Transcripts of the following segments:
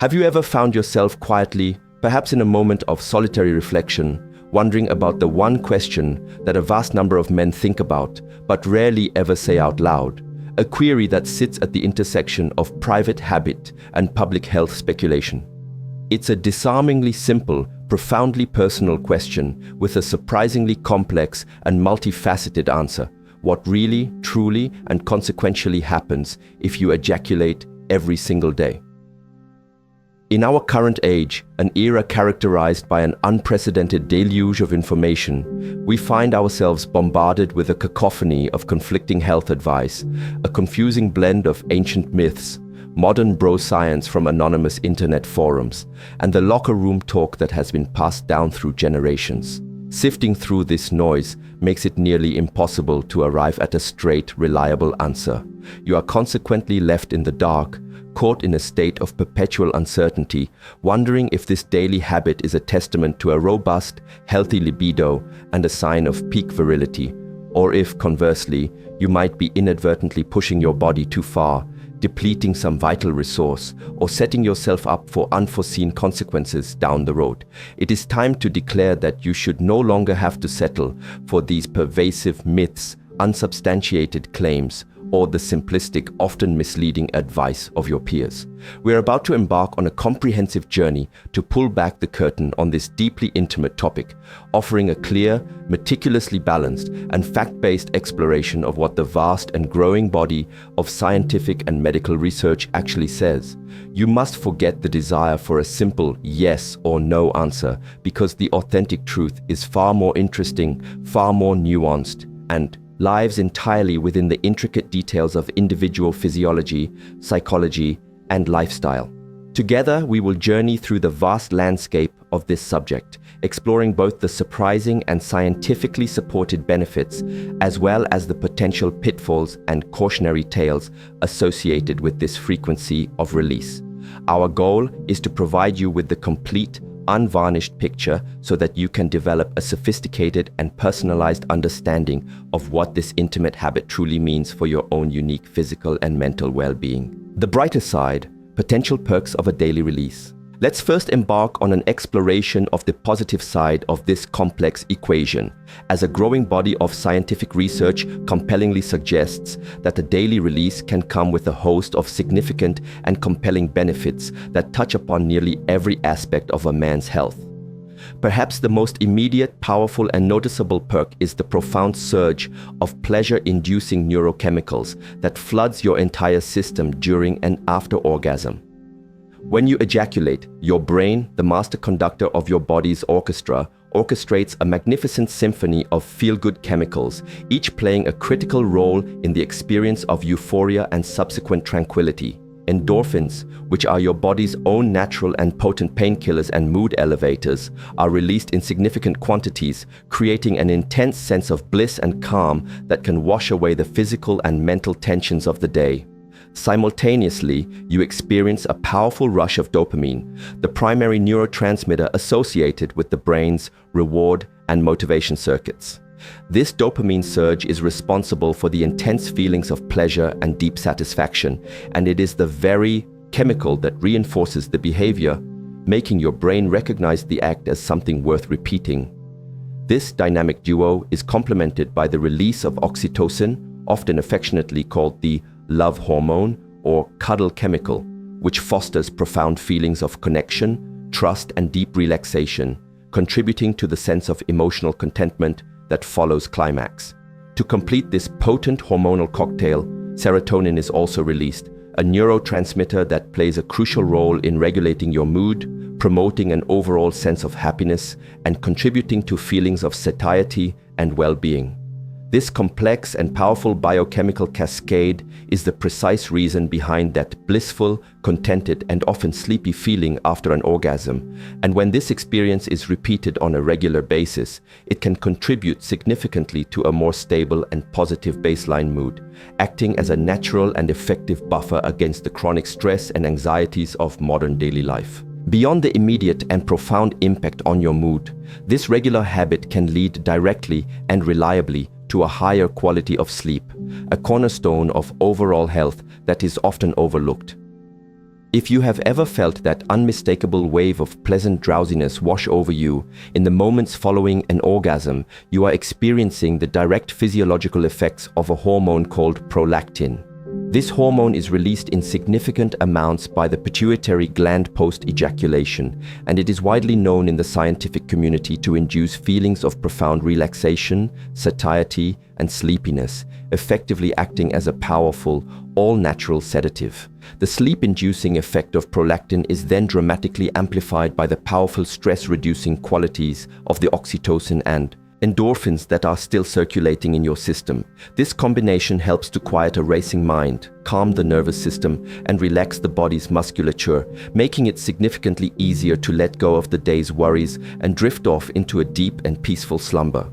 Have you ever found yourself quietly, perhaps in a moment of solitary reflection, wondering about the one question that a vast number of men think about, but rarely ever say out loud? A query that sits at the intersection of private habit and public health speculation. It's a disarmingly simple, profoundly personal question with a surprisingly complex and multifaceted answer. What really, truly, and consequentially happens if you ejaculate every single day? In our current age, an era characterized by an unprecedented deluge of information, we find ourselves bombarded with a cacophony of conflicting health advice, a confusing blend of ancient myths, modern bro science from anonymous internet forums, and the locker room talk that has been passed down through generations. Sifting through this noise makes it nearly impossible to arrive at a straight, reliable answer. You are consequently left in the dark, caught in a state of perpetual uncertainty, wondering if this daily habit is a testament to a robust, healthy libido and a sign of peak virility, or if, conversely, you might be inadvertently pushing your body too far, depleting some vital resource, or setting yourself up for unforeseen consequences down the road. It is time to declare that you should no longer have to settle for these pervasive myths, unsubstantiated claims, or the simplistic, often misleading advice of your peers. We are about to embark on a comprehensive journey to pull back the curtain on this deeply intimate topic, offering a clear, meticulously balanced, and fact-based exploration of what the vast and growing body of scientific and medical research actually says. You must forget the desire for a simple yes or no answer, because the authentic truth is far more interesting, far more nuanced, and lives entirely within the intricate details of individual physiology, psychology, and lifestyle. Together, we will journey through the vast landscape of this subject, exploring both the surprising and scientifically supported benefits, as well as the potential pitfalls and cautionary tales associated with this frequency of release. Our goal is to provide you with the complete, unvarnished picture so that you can develop a sophisticated and personalized understanding of what this intimate habit truly means for your own unique physical and mental well-being. The brighter side, potential perks of a daily release. Let's first embark on an exploration of the positive side of this complex equation, as a growing body of scientific research compellingly suggests that a daily release can come with a host of significant and compelling benefits that touch upon nearly every aspect of a man's health. Perhaps the most immediate, powerful, and noticeable perk is the profound surge of pleasure-inducing neurochemicals that floods your entire system during and after orgasm. When you ejaculate, your brain, the master conductor of your body's orchestra, orchestrates a magnificent symphony of feel-good chemicals, each playing a critical role in the experience of euphoria and subsequent tranquility. Endorphins, which are your body's own natural and potent painkillers and mood elevators, are released in significant quantities, creating an intense sense of bliss and calm that can wash away the physical and mental tensions of the day. Simultaneously, you experience a powerful rush of dopamine, the primary neurotransmitter associated with the brain's reward and motivation circuits. This dopamine surge is responsible for the intense feelings of pleasure and deep satisfaction, and it is the very chemical that reinforces the behavior, making your brain recognize the act as something worth repeating. This dynamic duo is complemented by the release of oxytocin, often affectionately called the love hormone or cuddle chemical, which fosters profound feelings of connection, trust, and deep relaxation, contributing to the sense of emotional contentment that follows climax. To complete this potent hormonal cocktail, serotonin is also released, a neurotransmitter that plays a crucial role in regulating your mood, promoting an overall sense of happiness, and contributing to feelings of satiety and well-being. This complex and powerful biochemical cascade is the precise reason behind that blissful, contented, and often sleepy feeling after an orgasm. And when this experience is repeated on a regular basis, it can contribute significantly to a more stable and positive baseline mood, acting as a natural and effective buffer against the chronic stress and anxieties of modern daily life. Beyond the immediate and profound impact on your mood, this regular habit can lead directly and reliably to a higher quality of sleep, a cornerstone of overall health that is often overlooked. If you have ever felt that unmistakable wave of pleasant drowsiness wash over you in the moments following an orgasm, you are experiencing the direct physiological effects of a hormone called prolactin. This hormone is released in significant amounts by the pituitary gland post-ejaculation, and it is widely known in the scientific community to induce feelings of profound relaxation, satiety, and sleepiness, effectively acting as a powerful, all-natural sedative. The sleep-inducing effect of prolactin is then dramatically amplified by the powerful stress-reducing qualities of the oxytocin and endorphins that are still circulating in your system. This combination helps to quiet a racing mind, calm the nervous system, and relax the body's musculature, making it significantly easier to let go of the day's worries and drift off into a deep and peaceful slumber.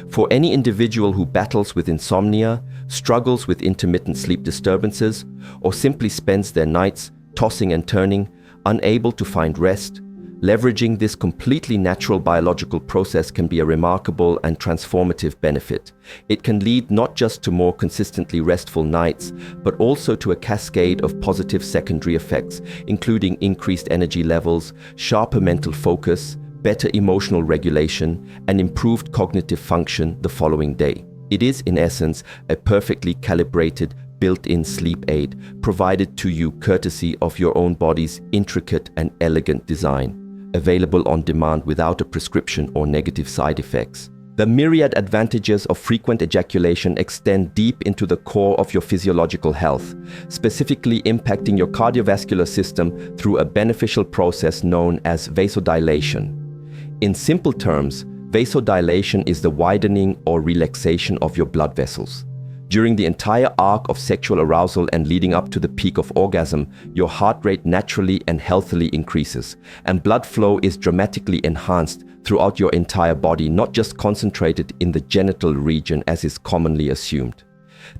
For any individual who battles with insomnia, struggles with intermittent sleep disturbances, or simply spends their nights tossing and turning, unable to find rest, leveraging this completely natural biological process can be a remarkable and transformative benefit. It can lead not just to more consistently restful nights, but also to a cascade of positive secondary effects, including increased energy levels, sharper mental focus, better emotional regulation, and improved cognitive function the following day. It is, in essence, a perfectly calibrated, built-in sleep aid provided to you courtesy of your own body's intricate and elegant design, available on demand without a prescription or negative side effects. The myriad advantages of frequent ejaculation extend deep into the core of your physiological health, specifically impacting your cardiovascular system through a beneficial process known as vasodilation. In simple terms, vasodilation is the widening or relaxation of your blood vessels. During the entire arc of sexual arousal and leading up to the peak of orgasm, your heart rate naturally and healthily increases, and blood flow is dramatically enhanced throughout your entire body, not just concentrated in the genital region as is commonly assumed.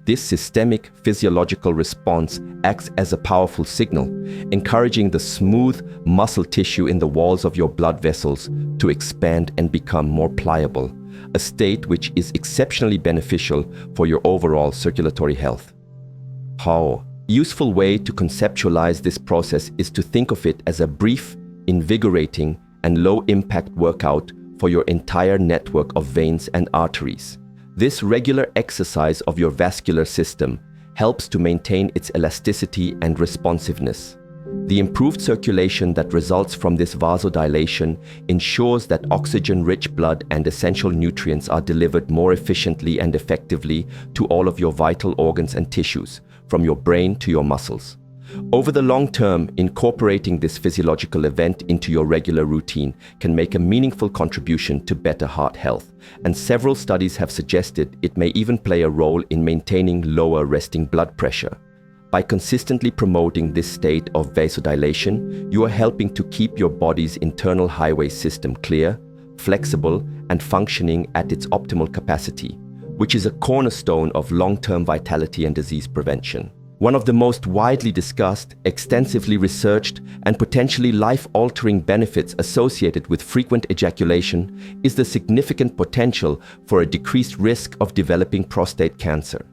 This systemic physiological response acts as a powerful signal, encouraging the smooth muscle tissue in the walls of your blood vessels to expand and become more pliable, a state which is exceptionally beneficial for your overall circulatory health. How? A useful way to conceptualize this process is to think of it as a brief, invigorating, and low-impact workout for your entire network of veins and arteries. This regular exercise of your vascular system helps to maintain its elasticity and responsiveness. The improved circulation that results from this vasodilation ensures that oxygen-rich blood and essential nutrients are delivered more efficiently and effectively to all of your vital organs and tissues, from your brain to your muscles. Over the long term, incorporating this physiological event into your regular routine can make a meaningful contribution to better heart health, and several studies have suggested it may even play a role in maintaining lower resting blood pressure. By consistently promoting this state of vasodilation, you are helping to keep your body's internal highway system clear, flexible, and functioning at its optimal capacity, which is a cornerstone of long-term vitality and disease prevention. One of the most widely discussed, extensively researched, and potentially life-altering benefits associated with frequent ejaculation is the significant potential for a decreased risk of developing prostate cancer.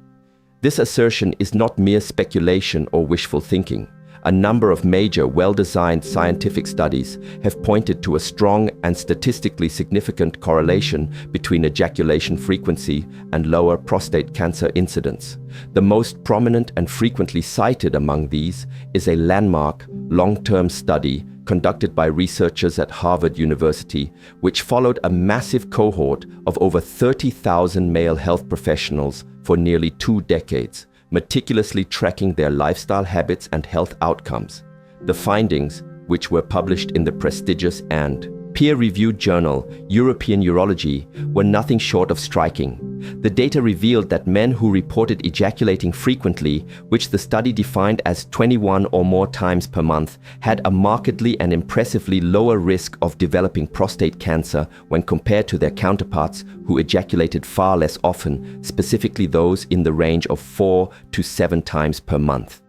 This assertion is not mere speculation or wishful thinking. A number of major, well-designed scientific studies have pointed to a strong and statistically significant correlation between ejaculation frequency and lower prostate cancer incidence. The most prominent and frequently cited among these is a landmark, long-term study conducted by researchers at Harvard University, which followed a massive cohort of over 30,000 male health professionals for nearly 2 decades, meticulously tracking their lifestyle habits and health outcomes. The findings, which were published in the prestigious and peer-reviewed journal European Urology, were nothing short of striking. The data revealed that men who reported ejaculating frequently, which the study defined as 21 or more times per month, had a markedly and impressively lower risk of developing prostate cancer when compared to their counterparts who ejaculated far less often, specifically those in the range of 4 to 7 times per month.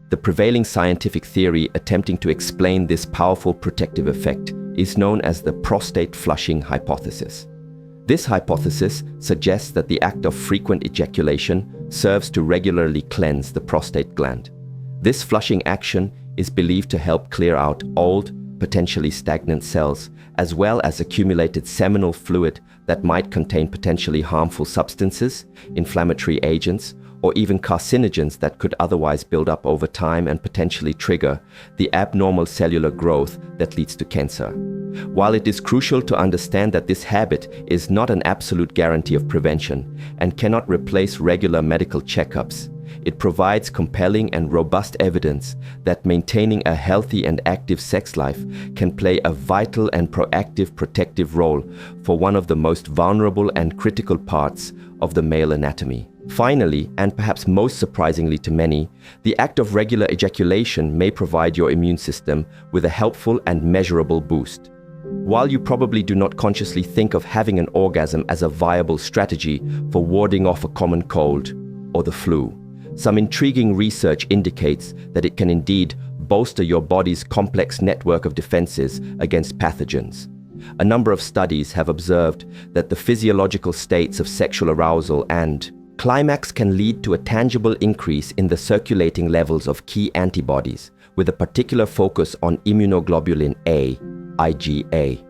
The prevailing scientific theory attempting to explain this powerful protective effect is known as the prostate flushing hypothesis. This hypothesis suggests that the act of frequent ejaculation serves to regularly cleanse the prostate gland. This flushing action is believed to help clear out old, potentially stagnant cells, as well as accumulated seminal fluid that might contain potentially harmful substances, inflammatory agents, or even carcinogens that could otherwise build up over time and potentially trigger the abnormal cellular growth that leads to cancer. While it is crucial to understand that this habit is not an absolute guarantee of prevention and cannot replace regular medical checkups, it provides compelling and robust evidence that maintaining a healthy and active sex life can play a vital and proactive protective role for one of the most vulnerable and critical parts of the male anatomy. Finally, and perhaps most surprisingly to many, the act of regular ejaculation may provide your immune system with a helpful and measurable boost. While you probably do not consciously think of having an orgasm as a viable strategy for warding off a common cold or the flu, some intriguing research indicates that it can indeed bolster your body's complex network of defenses against pathogens. A number of studies have observed that the physiological states of sexual arousal and climax can lead to a tangible increase in the circulating levels of key antibodies, with a particular focus on immunoglobulin A, IgA.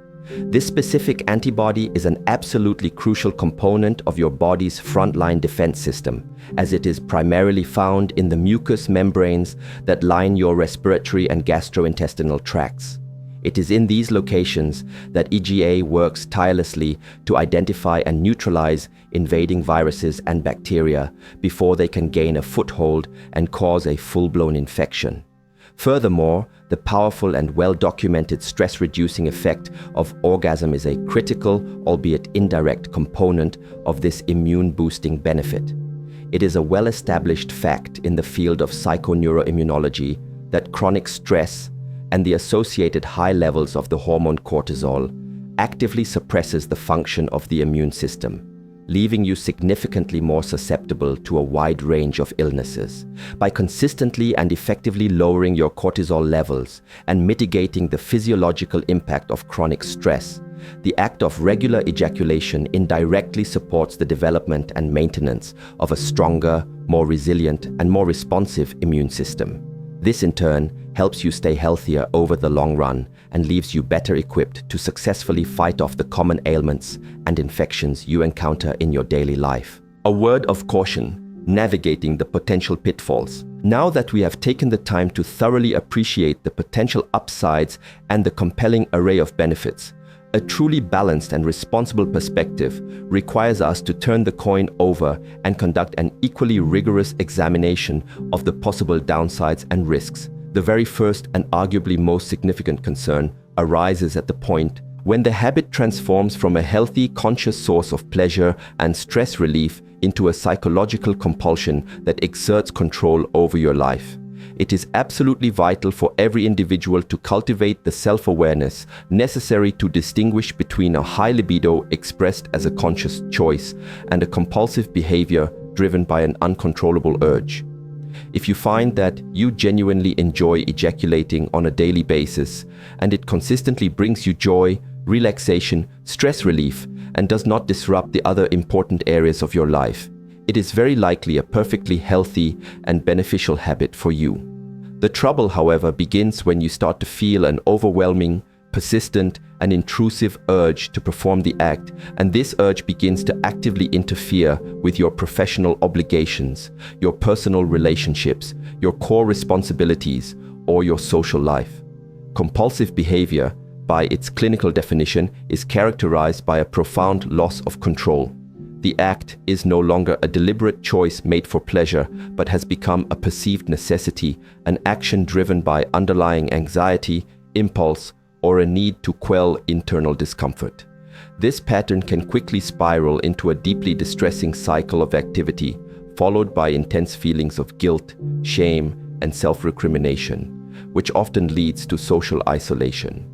This specific antibody is an absolutely crucial component of your body's frontline defense system, as it is primarily found in the mucous membranes that line your respiratory and gastrointestinal tracts. It is in these locations that IgA works tirelessly to identify and neutralize invading viruses and bacteria before they can gain a foothold and cause a full-blown infection. Furthermore, the powerful and well-documented stress-reducing effect of orgasm is a critical, albeit indirect, component of this immune-boosting benefit. It is a well-established fact in the field of psychoneuroimmunology that chronic stress and the associated high levels of the hormone cortisol actively suppresses the function of the immune system, leaving you significantly more susceptible to a wide range of illnesses. By consistently and effectively lowering your cortisol levels and mitigating the physiological impact of chronic stress, the act of regular ejaculation indirectly supports the development and maintenance of a stronger, more resilient, and more responsive immune system. This in turn helps you stay healthier over the long run and leaves you better equipped to successfully fight off the common ailments and infections you encounter in your daily life. A word of caution: navigating the potential pitfalls. Now that we have taken the time to thoroughly appreciate the potential upsides and the compelling array of benefits, a truly balanced and responsible perspective requires us to turn the coin over and conduct an equally rigorous examination of the possible downsides and risks. The very first and arguably most significant concern arises at the point when the habit transforms from a healthy, conscious source of pleasure and stress relief into a psychological compulsion that exerts control over your life. It is absolutely vital for every individual to cultivate the self-awareness necessary to distinguish between a high libido expressed as a conscious choice and a compulsive behavior driven by an uncontrollable urge. If you find that you genuinely enjoy ejaculating on a daily basis and it consistently brings you joy, relaxation, stress relief, and does not disrupt the other important areas of your life, it is very likely a perfectly healthy and beneficial habit for you. The trouble, however, begins when you start to feel an overwhelming, persistent, and intrusive urge to perform the act, and this urge begins to actively interfere with your professional obligations, your personal relationships, your core responsibilities, or your social life. Compulsive behavior, by its clinical definition, is characterized by a profound loss of control. The act is no longer a deliberate choice made for pleasure, but has become a perceived necessity, an action driven by underlying anxiety, impulse, or a need to quell internal discomfort. This pattern can quickly spiral into a deeply distressing cycle of activity, followed by intense feelings of guilt, shame, and self-recrimination, which often leads to social isolation.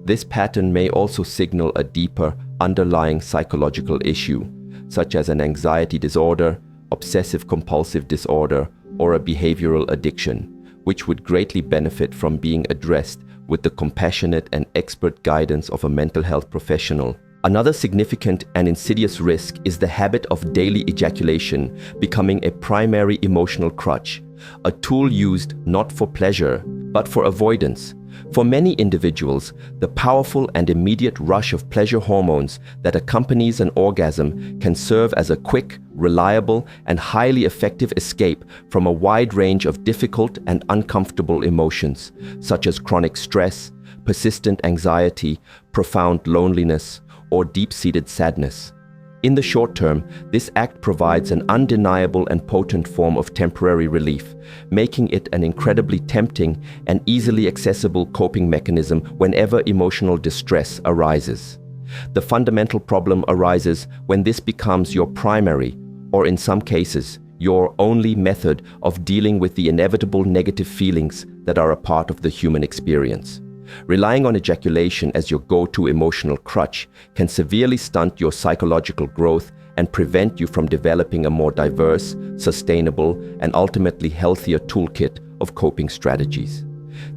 This pattern may also signal a deeper, underlying psychological issue, such as an anxiety disorder, obsessive-compulsive disorder, or a behavioral addiction, which would greatly benefit from being addressed with the compassionate and expert guidance of a mental health professional. Another significant and insidious risk is the habit of daily ejaculation becoming a primary emotional crutch, a tool used not for pleasure, but for avoidance. For many individuals, the powerful and immediate rush of pleasure hormones that accompanies an orgasm can serve as a quick, reliable, and highly effective escape from a wide range of difficult and uncomfortable emotions, such as chronic stress, persistent anxiety, profound loneliness, or deep-seated sadness. In the short term, this act provides an undeniable and potent form of temporary relief, making it an incredibly tempting and easily accessible coping mechanism whenever emotional distress arises. The fundamental problem arises when this becomes your primary, or in some cases, your only method of dealing with the inevitable negative feelings that are a part of the human experience. Relying on ejaculation as your go-to emotional crutch can severely stunt your psychological growth and prevent you from developing a more diverse, sustainable, and ultimately healthier toolkit of coping strategies.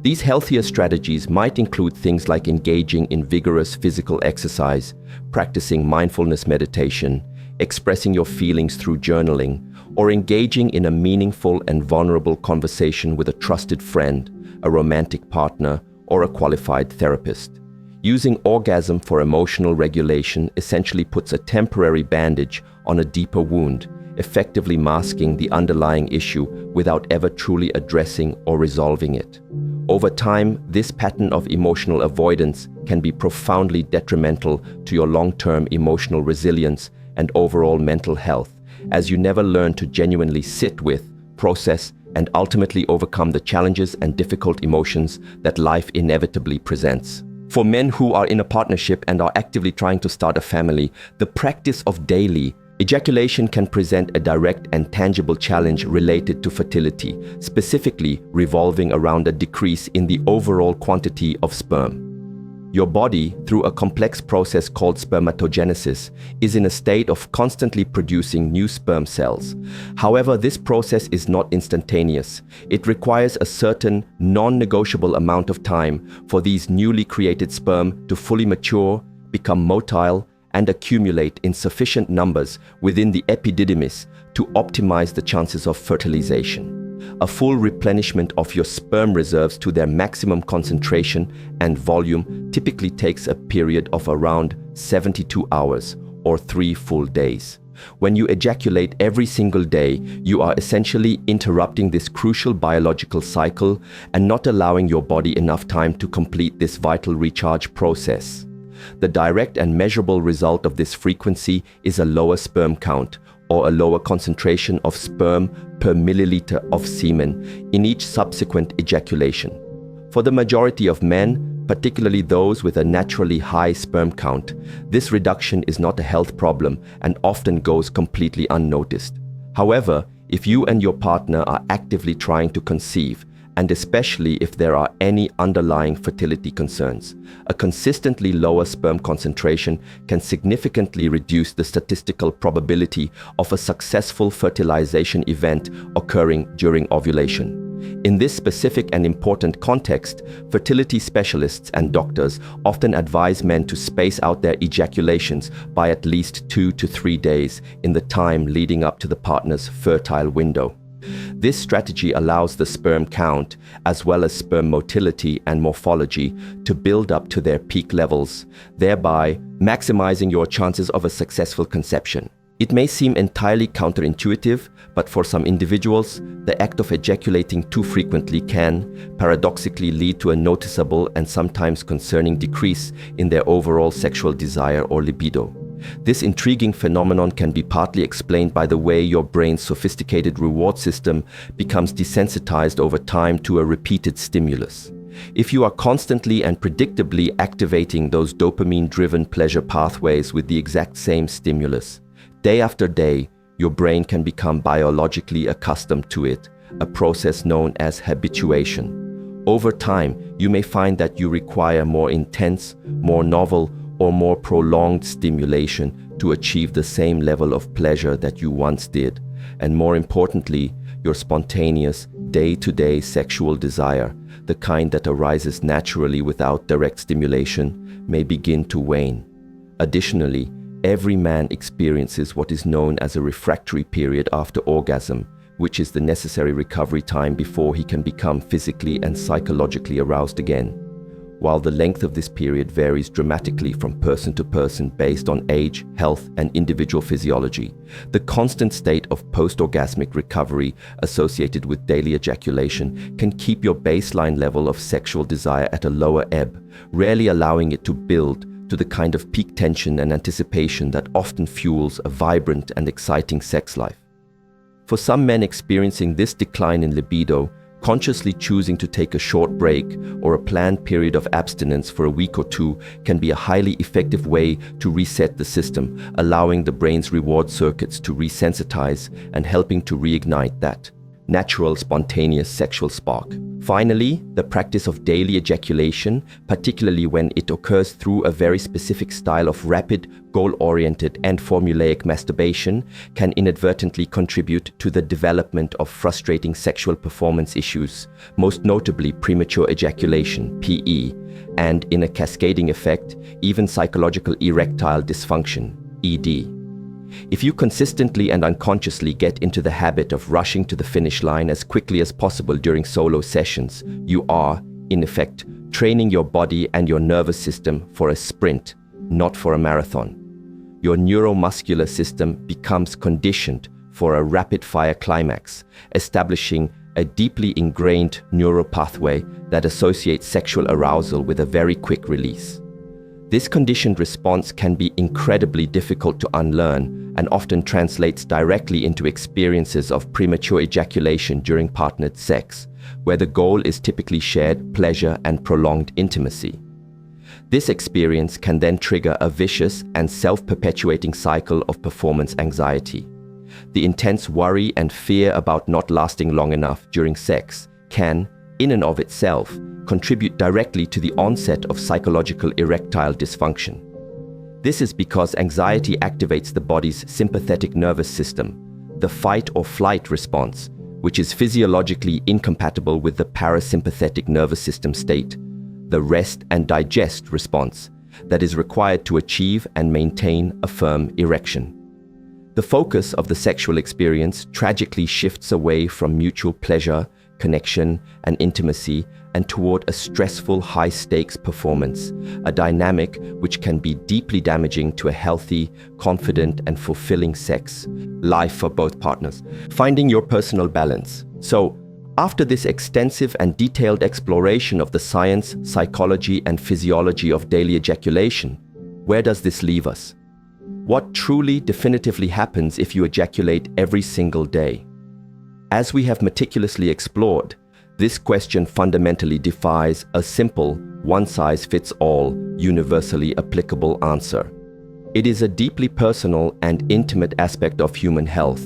These healthier strategies might include things like engaging in vigorous physical exercise, practicing mindfulness meditation, expressing your feelings through journaling, or engaging in a meaningful and vulnerable conversation with a trusted friend, a romantic partner, or a qualified therapist. Using orgasm for emotional regulation essentially puts a temporary bandage on a deeper wound, effectively masking the underlying issue without ever truly addressing or resolving it. Over time, this pattern of emotional avoidance can be profoundly detrimental to your long-term emotional resilience and overall mental health, as you never learn to genuinely sit with, process, and ultimately overcome the challenges and difficult emotions that life inevitably presents. For men who are in a partnership and are actively trying to start a family, the practice of daily ejaculation can present a direct and tangible challenge related to fertility, specifically revolving around a decrease in the overall quantity of sperm. Your body, through a complex process called spermatogenesis, is in a state of constantly producing new sperm cells. However, this process is not instantaneous. It requires a certain non-negotiable amount of time for these newly created sperm to fully mature, become motile, and accumulate in sufficient numbers within the epididymis to optimize the chances of fertilization. A full replenishment of your sperm reserves to their maximum concentration and volume typically takes a period of around 72 hours or 3 full days. When you ejaculate every single day, you are essentially interrupting this crucial biological cycle and not allowing your body enough time to complete this vital recharge process. The direct and measurable result of this frequency is a lower sperm count, or a lower concentration of sperm per milliliter of semen in each subsequent ejaculation. For the majority of men, particularly those with a naturally high sperm count, this reduction is not a health problem and often goes completely unnoticed. However, if you and your partner are actively trying to conceive, and especially if there are any underlying fertility concerns, a consistently lower sperm concentration can significantly reduce the statistical probability of a successful fertilization event occurring during ovulation. In this specific and important context, fertility specialists and doctors often advise men to space out their ejaculations by at least 2 to 3 days in the time leading up to the partner's fertile window. This strategy allows the sperm count, as well as sperm motility and morphology, to build up to their peak levels, thereby maximizing your chances of a successful conception. It may seem entirely counterintuitive, but for some individuals, the act of ejaculating too frequently can, paradoxically, lead to a noticeable and sometimes concerning decrease in their overall sexual desire or libido. This intriguing phenomenon can be partly explained by the way your brain's sophisticated reward system becomes desensitized over time to a repeated stimulus. If you are constantly and predictably activating those dopamine-driven pleasure pathways with the exact same stimulus, day after day, your brain can become biologically accustomed to it, a process known as habituation. Over time, you may find that you require more intense, more novel, or more prolonged stimulation to achieve the same level of pleasure that you once did, and more importantly, your spontaneous, day-to-day sexual desire, the kind that arises naturally without direct stimulation, may begin to wane. Additionally, every man experiences what is known as a refractory period after orgasm, which is the necessary recovery time before he can become physically and psychologically aroused again. While the length of this period varies dramatically from person to person based on age, health, and individual physiology, the constant state of post-orgasmic recovery associated with daily ejaculation can keep your baseline level of sexual desire at a lower ebb, rarely allowing it to build to the kind of peak tension and anticipation that often fuels a vibrant and exciting sex life. For some men experiencing this decline in libido, consciously choosing to take a short break or a planned period of abstinence for a week or two can be a highly effective way to reset the system, allowing the brain's reward circuits to resensitize and helping to reignite that natural, spontaneous sexual spark. Finally, the practice of daily ejaculation, particularly when it occurs through a very specific style of rapid, goal-oriented and formulaic masturbation, can inadvertently contribute to the development of frustrating sexual performance issues, most notably premature ejaculation, PE, and in a cascading effect, even psychological erectile dysfunction, ED. If you consistently and unconsciously get into the habit of rushing to the finish line as quickly as possible during solo sessions, you are, in effect, training your body and your nervous system for a sprint, not for a marathon. Your neuromuscular system becomes conditioned for a rapid-fire climax, establishing a deeply ingrained neural pathway that associates sexual arousal with a very quick release. This conditioned response can be incredibly difficult to unlearn and often translates directly into experiences of premature ejaculation during partnered sex, where the goal is typically shared pleasure and prolonged intimacy. This experience can then trigger a vicious and self-perpetuating cycle of performance anxiety. The intense worry and fear about not lasting long enough during sex can, in and of itself, contribute directly to the onset of psychological erectile dysfunction. This is because anxiety activates the body's sympathetic nervous system, the fight or flight response, which is physiologically incompatible with the parasympathetic nervous system state, the rest and digest response, that is required to achieve and maintain a firm erection. The focus of the sexual experience tragically shifts away from mutual pleasure, connection, and intimacy and toward a stressful, high-stakes performance, a dynamic which can be deeply damaging to a healthy, confident, and fulfilling sex life for both partners. Finding your personal balance. So, after this extensive and detailed exploration of the science, psychology, and physiology of daily ejaculation, where does this leave us? What truly, definitively happens if you ejaculate every single day? As we have meticulously explored, this question fundamentally defies a simple, one-size-fits-all, universally applicable answer. It is a deeply personal and intimate aspect of human health,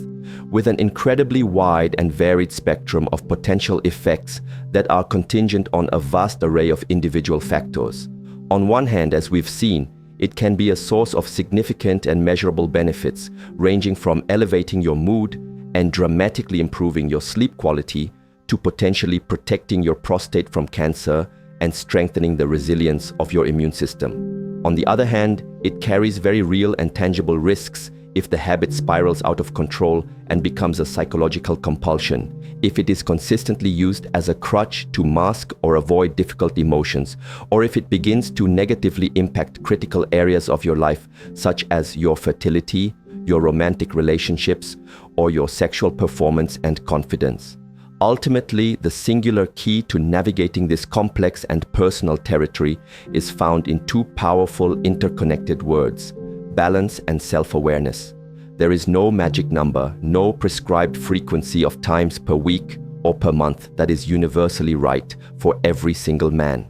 with an incredibly wide and varied spectrum of potential effects that are contingent on a vast array of individual factors. On one hand, as we've seen, it can be a source of significant and measurable benefits, ranging from elevating your mood and dramatically improving your sleep quality to potentially protecting your prostate from cancer and strengthening the resilience of your immune system. On the other hand, it carries very real and tangible risks if the habit spirals out of control and becomes a psychological compulsion, if it is consistently used as a crutch to mask or avoid difficult emotions, or if it begins to negatively impact critical areas of your life, such as your fertility, your romantic relationships, or your sexual performance and confidence. Ultimately, the singular key to navigating this complex and personal territory is found in two powerful interconnected words: balance and self-awareness. There is no magic number, no prescribed frequency of times per week or per month that is universally right for every single man.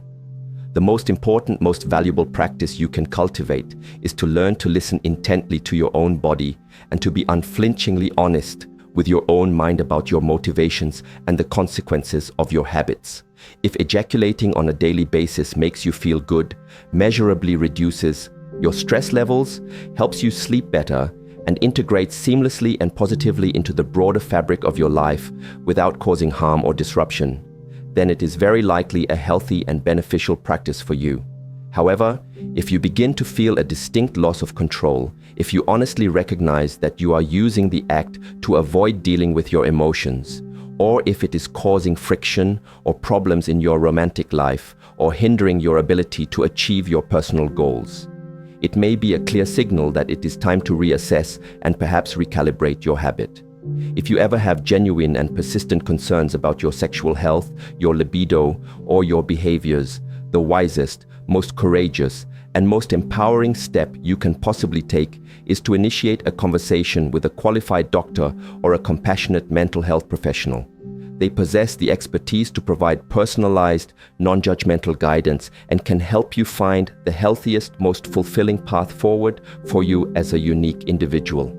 The most important, most valuable practice you can cultivate is to learn to listen intently to your own body and to be unflinchingly honest with your own mind about your motivations and the consequences of your habits. If ejaculating on a daily basis makes you feel good, measurably reduces your stress levels, helps you sleep better, and integrates seamlessly and positively into the broader fabric of your life without causing harm or disruption, then it is very likely a healthy and beneficial practice for you. However, if you begin to feel a distinct loss of control, if you honestly recognize that you are using the act to avoid dealing with your emotions, or if it is causing friction or problems in your romantic life or hindering your ability to achieve your personal goals, it may be a clear signal that it is time to reassess and perhaps recalibrate your habit. If you ever have genuine and persistent concerns about your sexual health, your libido, or your behaviors, the wisest, most courageous, and most empowering step you can possibly take is to initiate a conversation with a qualified doctor or a compassionate mental health professional. They possess the expertise to provide personalized, non-judgmental guidance and can help you find the healthiest, most fulfilling path forward for you as a unique individual.